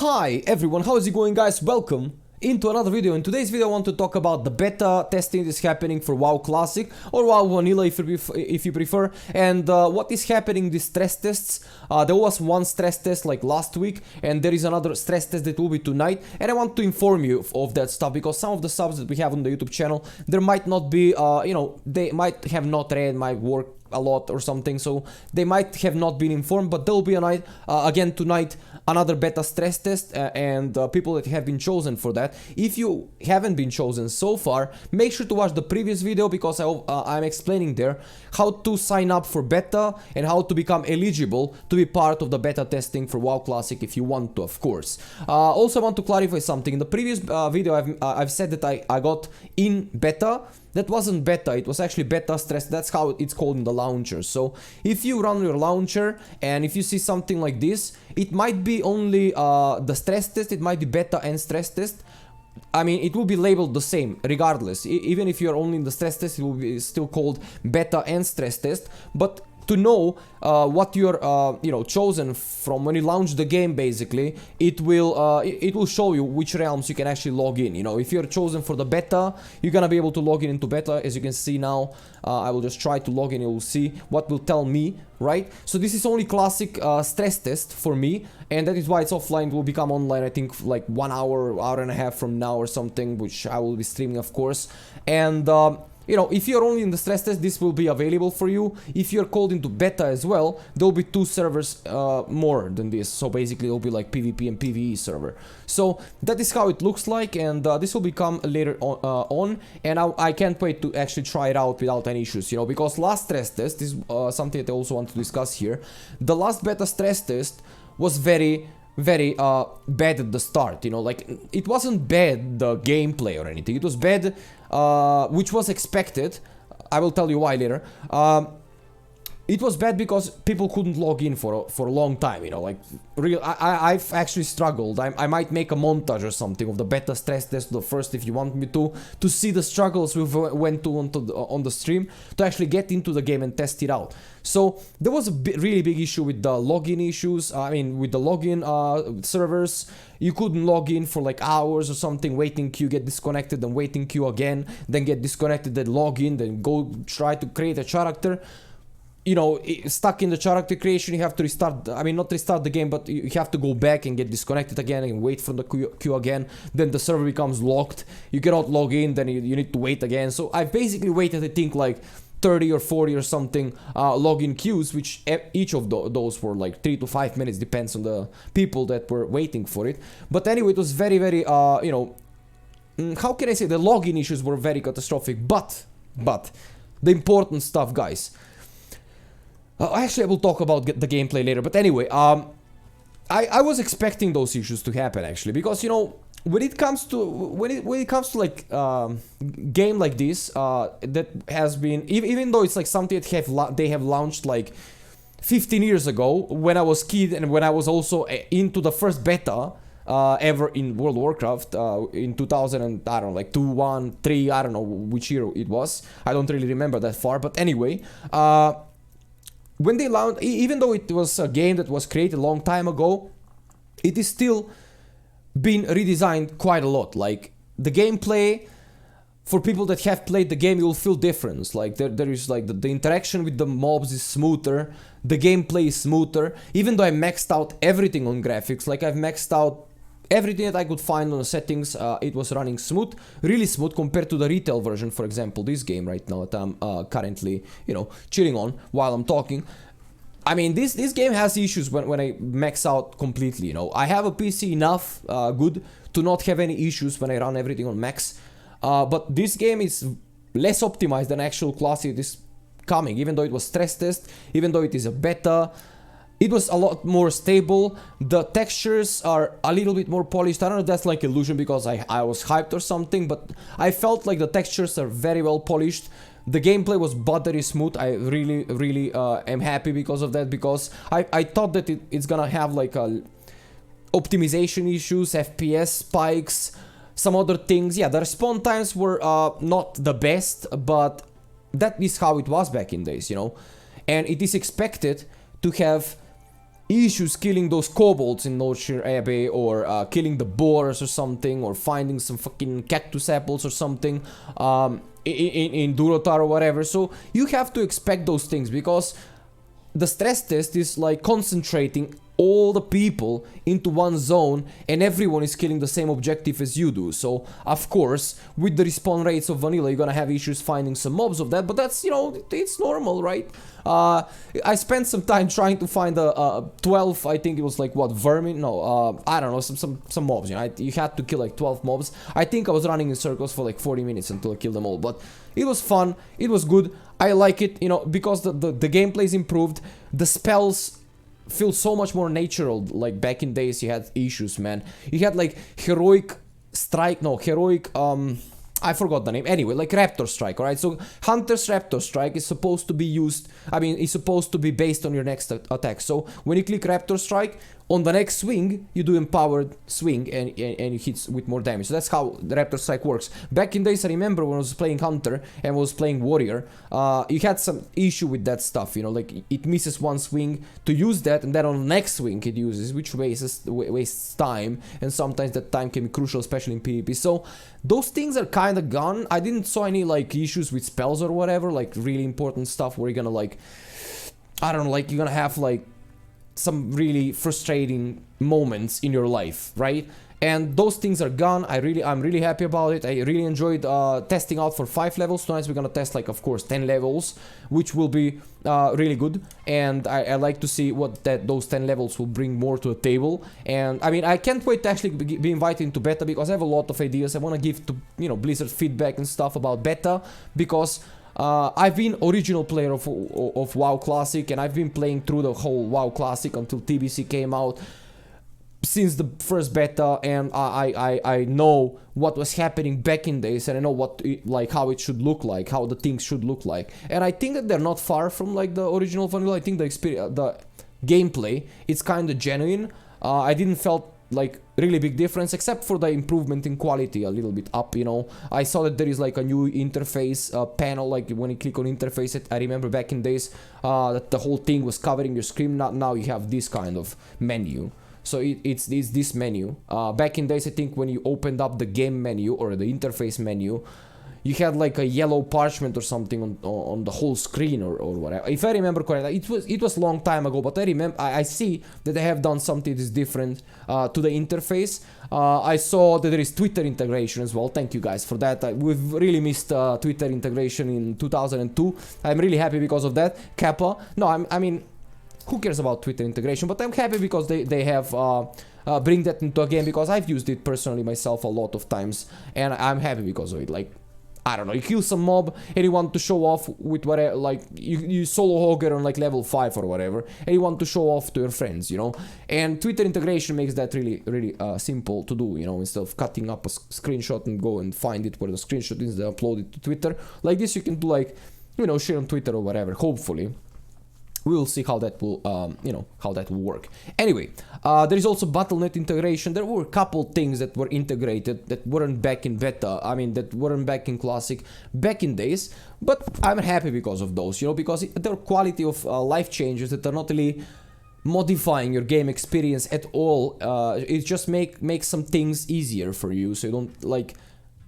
Hi everyone, how is it going guys? Welcome into another video. In today's video I want to talk about the beta testing that is happening for WoW Classic or WoW Vanilla if you prefer, and what is happening, the stress tests. There was one stress test like last week and there is another stress test that will be tonight, and I want to inform you of that stuff because some of the subs that we have on the YouTube channel, there might not be, you know, they might have not read my work a lot or something, so they might have not been informed, but there will be a night, again tonight, another beta stress test, and people that have been chosen for that. If you haven't been chosen so far, make sure to watch the previous video because I'm explaining there how to sign up for beta and how to become eligible to be part of the beta testing for WoW Classic if you want to, of course. Also I want to clarify something. In the previous video I've said that I got in beta. That wasn't beta, it was actually beta stress. That's how it's called in the launcher. So if you run your launcher and if you see something like this, it might be only the stress test, it might be beta and stress test. I mean, it will be labeled the same regardless. Even if you're only in the stress test, it will be still called beta and stress test. But to know what you're you know, chosen from when you launch the game, basically it will show you which realms you can actually log in. You know, if you're chosen for the beta, you're gonna be able to log in into beta. As you can see now, I will just try to log in. You will see what will tell me, right? So this is only classic stress test for me, and that is why it's offline. It will become online, I think, like 1 hour, hour and a half from now or something, which I will be streaming, of course. And you know, if you're only in the stress test, this will be available for you. If you're called into beta as well, there will be 2 servers more than this. So basically it will be like PvP and PvE server. So that is how it looks like, and this will become later on, and I can't wait to actually try it out without any issues, you know, because last stress test is something that I also want to discuss here. The last beta stress test was very bad at the start, you know, like it wasn't bad the gameplay or anything, it was bad, which was expected. I will tell you why later. It was bad because people couldn't log in for a long time, you know, like I've actually struggled. I might make a montage or something of the beta stress test, the first, if you want me to see the struggles we went to on the stream to actually get into the game and test it out. So there was a really big issue with the login issues. I mean, with the login servers, you couldn't log in for like hours or something, waiting queue, get disconnected, then waiting queue again, then get disconnected, then log in, then go try to create a character. You know, stuck in the character creation, you have to restart, I mean not restart the game, but you have to go back and get disconnected again and wait for the queue again. Then the server becomes locked, you cannot log in, then you need to wait again. So I basically waited, I think, like 30 or 40 or something login queues, which each of those were like 3 to 5 minutes, depends on the people that were waiting for it. But anyway, it was very you know, how can I say, the login issues were very catastrophic. But the important stuff, guys, actually I will talk about the gameplay later, but anyway, I was expecting those issues to happen actually, because, you know, when it comes to like game like this that has been, even though it's like something that they have launched like 15 years ago when I was kid, and when I was also into the first beta ever in World of Warcraft in 2000 and I don't know, like 2, 1, 3, I don't know which year it was, I don't really remember that far, but anyway, when they launched, even though it was a game that was created a long time ago, it is still been redesigned quite a lot. Like the gameplay, for people that have played the game, you will feel difference. Like there is like the interaction with the mobs is smoother, the gameplay is smoother. Even though I maxed out everything on graphics, like I've maxed out everything that I could find on the settings, it was running smooth, really smooth compared to the retail version, for example, this game right now that I'm currently, you know, chilling on while I'm talking. I mean, this game has issues when I max out completely, you know. I have a PC enough good to not have any issues when I run everything on max, but this game is less optimized than actual Classic is coming, even though it was stress test, even though it is a beta. It was a lot more stable. The textures are a little bit more polished. I don't know if that's like illusion because I was hyped or something, but I felt like the textures are very well polished. The gameplay was buttery smooth. I really am happy because of that, because I thought that it's gonna have like a optimization issues, FPS spikes, some other things. Yeah, the respawn times were not the best, but that is how it was back in days, you know. And it is expected to have issues killing those kobolds in Northshire Abbey, or killing the boars or something, or finding some fucking cactus apples or something in Durotar or whatever. So you have to expect those things, because the stress test is like concentrating all the people into one zone, and everyone is killing the same objective as you do. So of course, with the respawn rates of vanilla, you're gonna have issues finding some mobs of that, but that's, you know, it's normal, right? I spent some time trying to find a 12, I think it was like, what, vermin? No, I don't know, some mobs, you know, you had to kill like 12 mobs. I think I was running in circles for like 40 minutes until I killed them all, but it was fun, it was good, I like it, you know, because the gameplay is improved, the spells feel so much more natural. Like back in days you had issues, man. You had like heroic strike, no, heroic, I forgot the name. Anyway, like Raptor Strike, alright? So Hunter's Raptor Strike is supposed to be used, I mean, it's supposed to be based on your next attack. So when you click Raptor Strike, on the next swing, you do empowered swing and you hit with more damage. So that's how the Raptor Strike works. Back in days, I remember when I was playing Hunter and was playing Warrior, you had some issue with that stuff, you know, like it misses one swing to use that, and then on the next swing it uses, which wastes time, and sometimes that time can be crucial, especially in PvP. So those things are kind of gone. I didn't saw any like issues with spells or whatever, like really important stuff where you're gonna like, I don't know, like you're gonna have like some really frustrating moments in your life, right? And those things are gone. I'm really happy about it. I really enjoyed testing out for 5 levels. Tonight we're gonna test, like, of course, 10 levels, which will be really good. And I like to see what those 10 levels will bring more to the table. And I mean, I can't wait to actually be invited into beta, because I have a lot of ideas. I want to give to, you know, Blizzard feedback and stuff about beta, because I've been original player of WoW Classic, and I've been playing through the whole WoW Classic until TBC came out, since the first beta, and I know what was happening back in days, and I know what like how it should look like, how the things should look like, and I think that they're not far from like the original vanilla. I think the experience, the gameplay, it's kind of genuine. I didn't felt like really big difference, except for the improvement in quality, a little bit up, you know. I saw that there is like a new interface panel, like when you click on interface, I remember back in days that the whole thing was covering your screen. Now you have this kind of menu. So it's this menu. Back in days, I think when you opened up the game menu or the interface menu, you had like a yellow parchment or something on the whole screen or whatever. If I remember correctly, it was a long time ago, but I remember I see that they have done something that is different to the interface. I saw that there is Twitter integration as well. Thank you guys for that. We've really missed Twitter integration in 2002. I'm really happy because of that. Kappa. No, I mean, who cares about Twitter integration? But I'm happy because they have bring that into a game, because I've used it personally myself a lot of times, and I'm happy because of it. Like, I don't know, you kill some mob and you want to show off with whatever, like you solo hogger on like level 5 or whatever, and you want to show off to your friends, you know. And Twitter integration makes that really simple to do, you know. Instead of cutting up a screenshot and go and find it where the screenshot is, then upload it to Twitter. Like this, you can do, like, you know, share on Twitter or whatever. Hopefully we will see how that will, you know, how that will work. Anyway, there is also Battle.net integration. There were a couple things that were integrated that weren't back in beta. I mean, that weren't back in Classic back in days. But I'm happy because of those, you know, because they're quality of life changes that are not really modifying your game experience at all. It just makes some things easier for you, so you don't, like,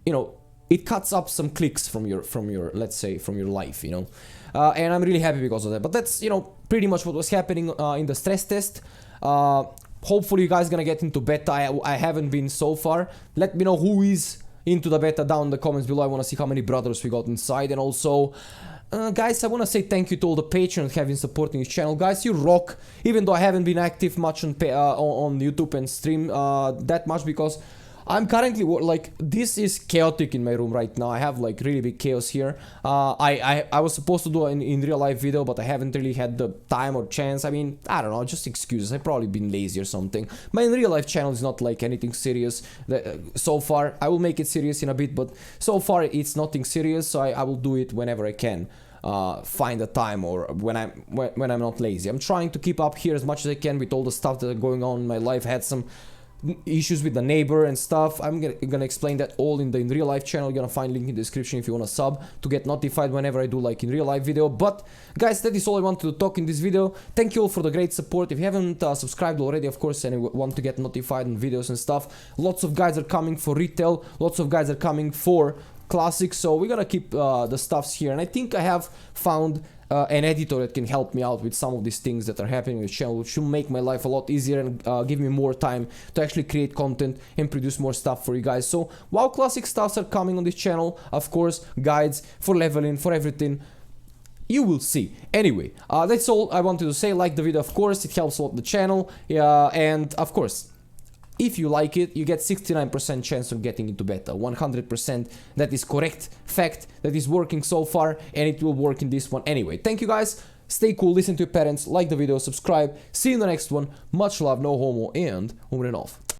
you know, it cuts up some clicks from your let's say from your life, you know. And I'm really happy because of that. But that's, you know, pretty much what was happening in the stress test. Hopefully you guys gonna get into beta. I haven't been so far. Let me know who is into the beta down in the comments below. I want to see how many brothers we got inside. And also, guys, I want to say thank you to all the patrons that have been supporting this channel. Guys, you rock. Even though I haven't been active much on YouTube and stream that much, because I'm currently, like, this is chaotic in my room right now. I have like really big chaos here. I was supposed to do an in real life video, but I haven't really had the time or chance. I mean, I don't know, just excuses. I've probably been lazy or something. My in real life channel is not like anything serious so far. I will make it serious in a bit, but so far it's nothing serious, so I will do it whenever I can. Find a time, or when I'm not lazy. I'm trying to keep up here as much as I can with all the stuff that are going on in my life. I had some issues with the neighbor and stuff. I'm gonna explain that all in the real life channel. You're gonna find link in the description if you wanna sub to get notified whenever I do like in real life video. But guys, that is all I wanted to talk in this video. Thank you all for the great support. If you haven't subscribed already, of course, and you want to get notified on videos and stuff, lots of guys are coming for retail, lots of guys are coming for classic, so we're gonna keep the stuffs here. And I think I have found an editor that can help me out with some of these things that are happening with the channel, which should make my life a lot easier and give me more time to actually create content and produce more stuff for you guys. So WoW Classic stuffs are coming on this channel, of course, guides for leveling, for everything. You will see. Anyway, that's all I wanted to say. Like the video, of course, it helps a lot the channel, and of course, if you like it, you get 69% chance of getting into beta. 100% that is correct fact that is working so far, and it will work in this one anyway. Thank you guys, stay cool, listen to your parents, like the video, subscribe, see you in the next one, much love, no homo, and Umren off.